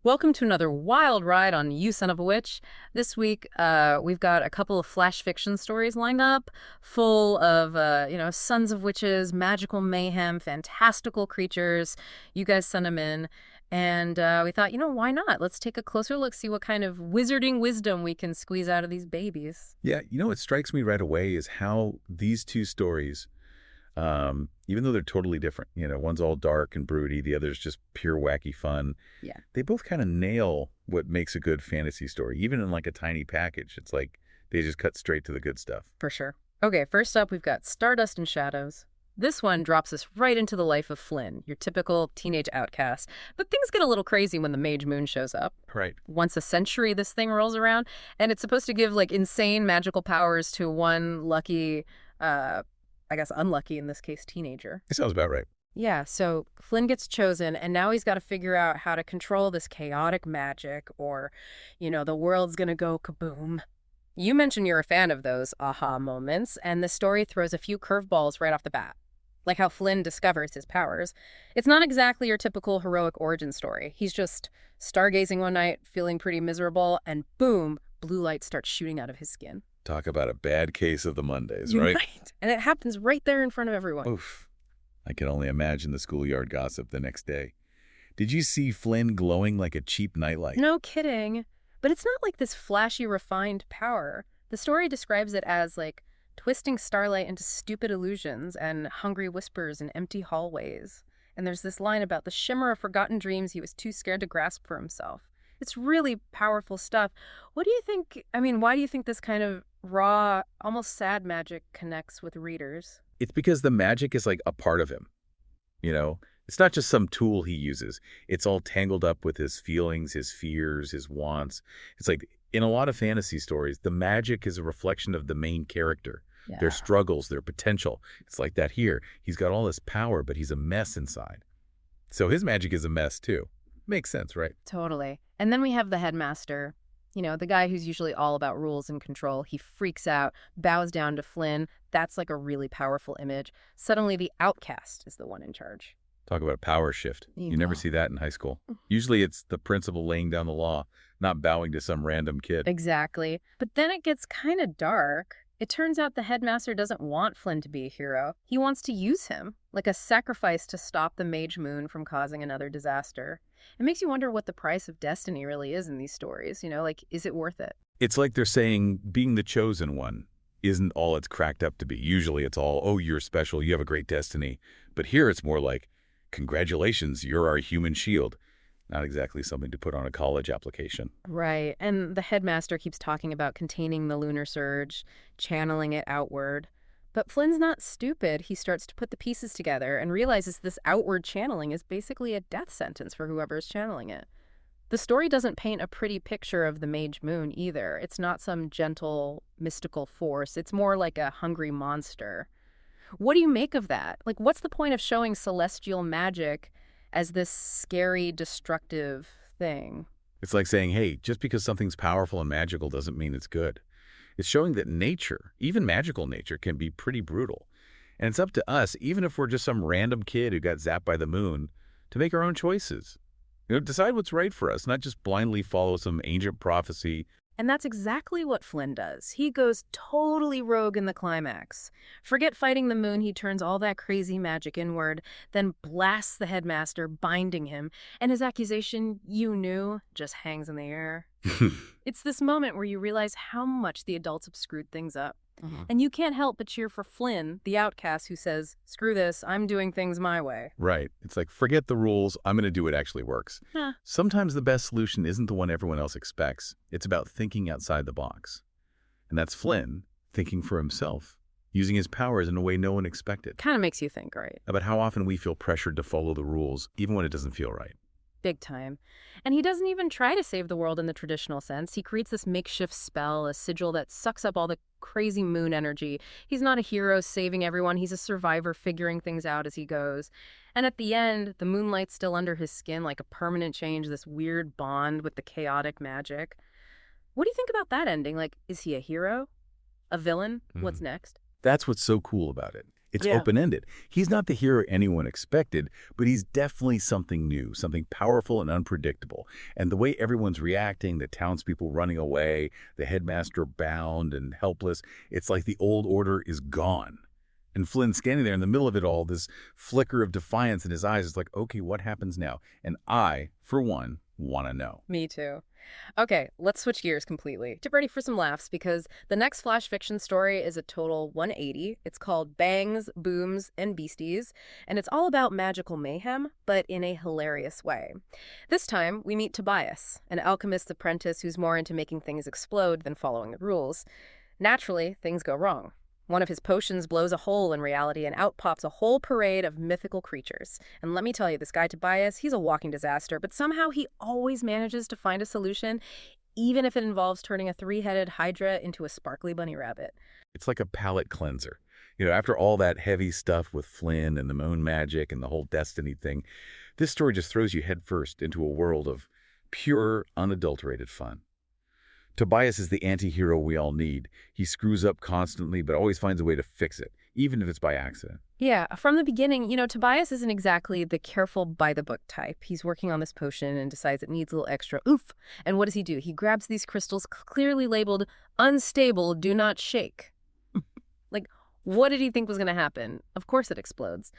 Welcome to another wild ride on You Son of a Witch. This week, we've got a couple of flash fiction stories lined up, full of, sons of witches, magical mayhem, fantastical creatures. You guys sent them in, and we thought, why not? Let's take a closer look, see what kind of wizarding wisdom we can squeeze out of these babies. Yeah, what strikes me right away is how these two stories, even though they're totally different, one's all dark and broody, the other's just pure wacky fun. Yeah. They both kind of nail what makes a good fantasy story. Even in like a tiny package, it's like they just cut straight to the good stuff. For sure. Okay, first up, we've got Stardust and Shadows. This one drops us right into the life of Flynn, your typical teenage outcast. But things get a little crazy when the Mage Moon shows up. Right. Once a century, this thing rolls around, and it's supposed to give, insane magical powers to one lucky, I guess unlucky in this case, teenager. It sounds about right. Yeah, so Flynn gets chosen, and now he's got to figure out how to control this chaotic magic, or, the world's gonna go kaboom. You mentioned you're a fan of those aha moments, and the story throws a few curveballs right off the bat. Like how Flynn discovers his powers. It's not exactly your typical heroic origin story. He's just stargazing one night, feeling pretty miserable, and boom, blue light starts shooting out of his skin. Talk about a bad case of the Mondays, You're right? right. And it happens right there in front of everyone. Oof. I can only imagine the schoolyard gossip the next day. Did you see Flynn glowing like a cheap nightlight? No kidding. But it's not like this flashy, refined power. The story describes it as, twisting starlight into stupid illusions and hungry whispers in empty hallways. And there's this line about the shimmer of forgotten dreams he was too scared to grasp for himself. It's really powerful stuff. What do you think, why do you think this kind of raw, almost sad magic connects with readers? It's because the magic is like a part of him. It's not just some tool he uses. It's all tangled up with his feelings, his fears, his wants. It's like in a lot of fantasy stories, the magic is a reflection of the main character, their struggles, their potential. It's like that here. He's got all this power, but he's a mess inside. So his magic is a mess too. Makes sense, right? Totally. And then we have the headmaster. The guy who's usually all about rules and control. He freaks out, bows down to Flynn. That's like a really powerful image. Suddenly the outcast is the one in charge. Talk about a power shift. You never see that in high school. Usually it's the principal laying down the law, not bowing to some random kid. Exactly. But then it gets kind of dark. It turns out the headmaster doesn't want Flynn to be a hero. He wants to use him, like a sacrifice to stop the Mage Moon from causing another disaster. It makes you wonder what the price of destiny really is in these stories. Is it worth it? It's like they're saying being the chosen one isn't all it's cracked up to be. Usually it's all, oh, you're special, you have a great destiny. But here it's more like, congratulations, you're our human shield. Not exactly something to put on a college application. Right. And the headmaster keeps talking about containing the lunar surge, channeling it outward. But Flynn's not stupid. He starts to put the pieces together and realizes this outward channeling is basically a death sentence for whoever's channeling it. The story doesn't paint a pretty picture of the Mage Moon either. It's not some gentle, mystical force. It's more like a hungry monster. What do you make of that? What's the point of showing celestial magic as this scary, destructive thing? It's like saying, hey, just because something's powerful and magical doesn't mean it's good. It's showing that nature, even magical nature, can be pretty brutal. And it's up to us, even if we're just some random kid who got zapped by the moon, to make our own choices. Decide what's right for us, not just blindly follow some ancient prophecy. And that's exactly what Flynn does. He goes totally rogue in the climax. Forget fighting the moon, he turns all that crazy magic inward, then blasts the headmaster, binding him, and his accusation, you knew, just hangs in the air. It's this moment where you realize how much the adults have screwed things up. And you can't help but cheer for Flynn, the outcast who says, screw this, I'm doing things my way. Right. It's like, forget the rules, I'm going to do what actually works. Huh. Sometimes the best solution isn't the one everyone else expects. It's about thinking outside the box. And that's Flynn thinking for himself, using his powers in a way no one expected. Kind of makes you think, right? About how often we feel pressured to follow the rules, even when it doesn't feel right. Big time. And he doesn't even try to save the world in the traditional sense. He creates this makeshift spell, a sigil that sucks up all the crazy moon energy. He's not a hero saving everyone. He's a survivor figuring things out as he goes. And at the end, the moonlight's still under his skin like a permanent change, this weird bond with the chaotic magic. What do you think about that ending? Is he a hero? A villain? What's next? That's what's so cool about it. It's Yeah. open-ended. He's not the hero anyone expected, but he's definitely something new, something powerful and unpredictable. And the way everyone's reacting, the townspeople running away, the headmaster bound and helpless, it's like the old order is gone. And Flynn standing there in the middle of it all, this flicker of defiance in his eyes, is like, okay, what happens now? And I, for one, want to know. Me too. Okay, let's switch gears completely. Get ready for some laughs because the next flash fiction story is a total 180. It's called Bangs, Booms, and Beasties, and it's all about magical mayhem, but in a hilarious way. This time, we meet Tobias, an alchemist apprentice who's more into making things explode than following the rules. Naturally, things go wrong. One of his potions blows a hole in reality and out pops a whole parade of mythical creatures. And let me tell you, this guy Tobias, he's a walking disaster, but somehow he always manages to find a solution, even if it involves turning a three-headed hydra into a sparkly bunny rabbit. It's like a palate cleanser. After all that heavy stuff with Flynn and the moon magic and the whole destiny thing, this story just throws you headfirst into a world of pure, unadulterated fun. Tobias is the anti-hero we all need. He screws up constantly, but always finds a way to fix it, even if it's by accident. Yeah, from the beginning, Tobias isn't exactly the careful by-the-book type. He's working on this potion and decides it needs a little extra oomph. And what does he do? He grabs these crystals clearly labeled unstable, do not shake. Like, what did he think was going to happen? Of course it explodes.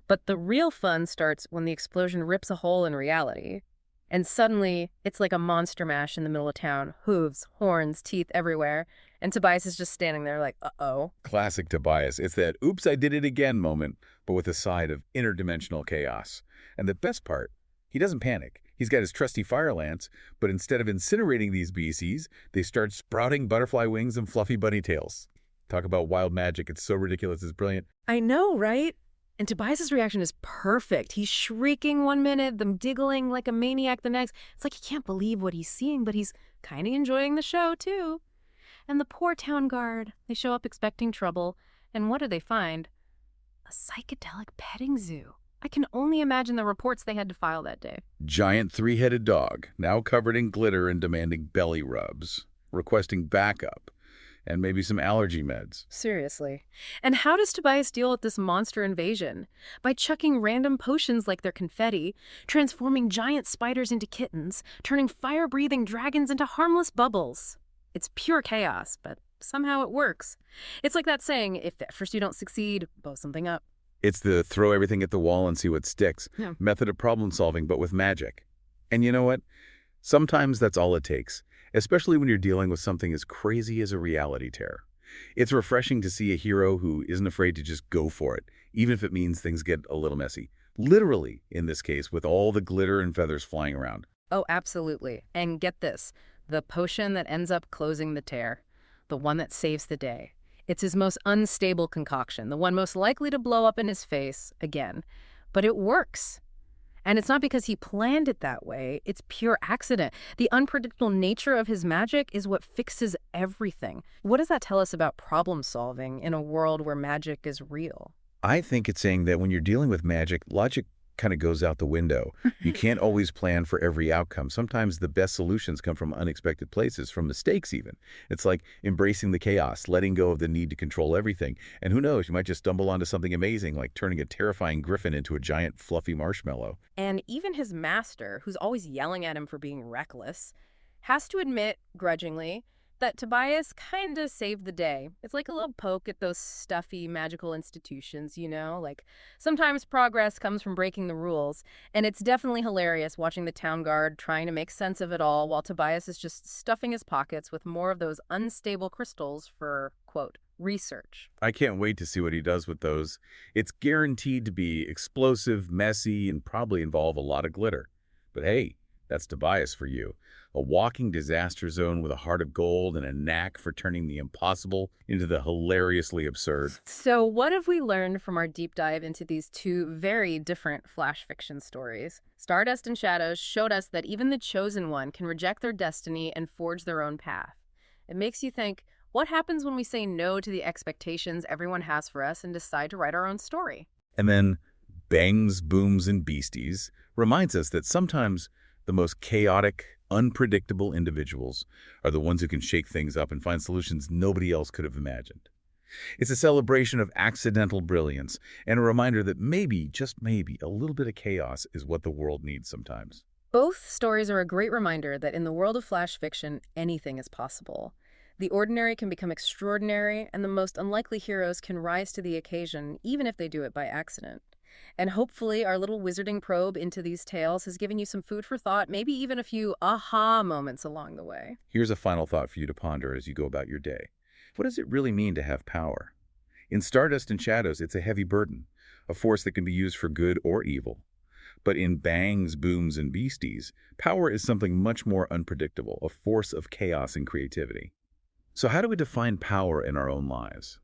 But the real fun starts when the explosion rips a hole in reality. And suddenly, it's like a monster mash in the middle of town. Hooves, horns, teeth everywhere. And Tobias is just standing there like, uh-oh. Classic Tobias. It's that oops, I did it again moment, but with a side of interdimensional chaos. And the best part, he doesn't panic. He's got his trusty fire lance, but instead of incinerating these beasties, they start sprouting butterfly wings and fluffy bunny tails. Talk about wild magic. It's so ridiculous. It's brilliant. I know, right? And Tobias's reaction is perfect. He's shrieking one minute, then giggling like a maniac the next. It's like he can't believe what he's seeing, but he's kind of enjoying the show, too. And the poor town guard, they show up expecting trouble. And what do they find? A psychedelic petting zoo. I can only imagine the reports they had to file that day. Giant three-headed dog, now covered in glitter and demanding belly rubs, requesting backup, and maybe some allergy meds. Seriously. And how does Tobias deal with this monster invasion? By chucking random potions like they're confetti, transforming giant spiders into kittens, turning fire-breathing dragons into harmless bubbles. It's pure chaos, but somehow it works. It's like that saying, if at first you don't succeed, blow something up. It's the throw everything at the wall and see what sticks method of problem solving, but with magic. And you know what? Sometimes that's all it takes, especially when you're dealing with something as crazy as a reality tear. It's refreshing to see a hero who isn't afraid to just go for it, even if it means things get a little messy. Literally, in this case, with all the glitter and feathers flying around. Oh, absolutely. And get this, the potion that ends up closing the tear, the one that saves the day. It's his most unstable concoction, the one most likely to blow up in his face again. But it works. And it's not because he planned it that way. It's pure accident. The unpredictable nature of his magic is what fixes everything. What does that tell us about problem solving in a world where magic is real? I think it's saying that when you're dealing with magic, logic kind of goes out the window. You can't always plan for every outcome. Sometimes the best solutions come from unexpected places, from mistakes even. It's like embracing the chaos, letting go of the need to control everything. And who knows, you might just stumble onto something amazing, like turning a terrifying griffin into a giant fluffy marshmallow. And even his master, who's always yelling at him for being reckless, has to admit, grudgingly, that Tobias kind of saved the day. It's like a little poke at those stuffy magical institutions, Like, sometimes progress comes from breaking the rules, and it's definitely hilarious watching the town guard trying to make sense of it all while Tobias is just stuffing his pockets with more of those unstable crystals for, quote, research. I can't wait to see what he does with those. It's guaranteed to be explosive, messy, and probably involve a lot of glitter. But hey, that's Tobias for you. A walking disaster zone with a heart of gold and a knack for turning the impossible into the hilariously absurd. So what have we learned from our deep dive into these two very different flash fiction stories? Stardust and Shadows showed us that even the chosen one can reject their destiny and forge their own path. It makes you think, what happens when we say no to the expectations everyone has for us and decide to write our own story? And then Bangs, Booms, and Beasties reminds us that sometimes the most chaotic, unpredictable individuals are the ones who can shake things up and find solutions nobody else could have imagined. It's a celebration of accidental brilliance and a reminder that maybe, just maybe, a little bit of chaos is what the world needs sometimes. Both stories are a great reminder that in the world of flash fiction, anything is possible. The ordinary can become extraordinary, and the most unlikely heroes can rise to the occasion, even if they do it by accident. And hopefully, our little wizarding probe into these tales has given you some food for thought, maybe even a few aha moments along the way. Here's a final thought for you to ponder as you go about your day. What does it really mean to have power? In Stardust and Shadows, it's a heavy burden, a force that can be used for good or evil. But in Bangs, Booms, and Beasties, power is something much more unpredictable, a force of chaos and creativity. So how do we define power in our own lives?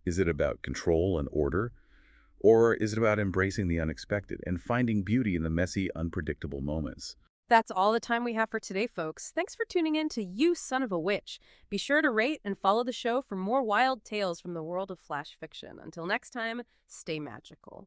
Is it about control and order? Or is it about embracing the unexpected and finding beauty in the messy, unpredictable moments? That's all the time we have for today, folks. Thanks for tuning in to You Son of a Witch. Be sure to rate and follow the show for more wild tales from the world of flash fiction. Until next time, stay magical.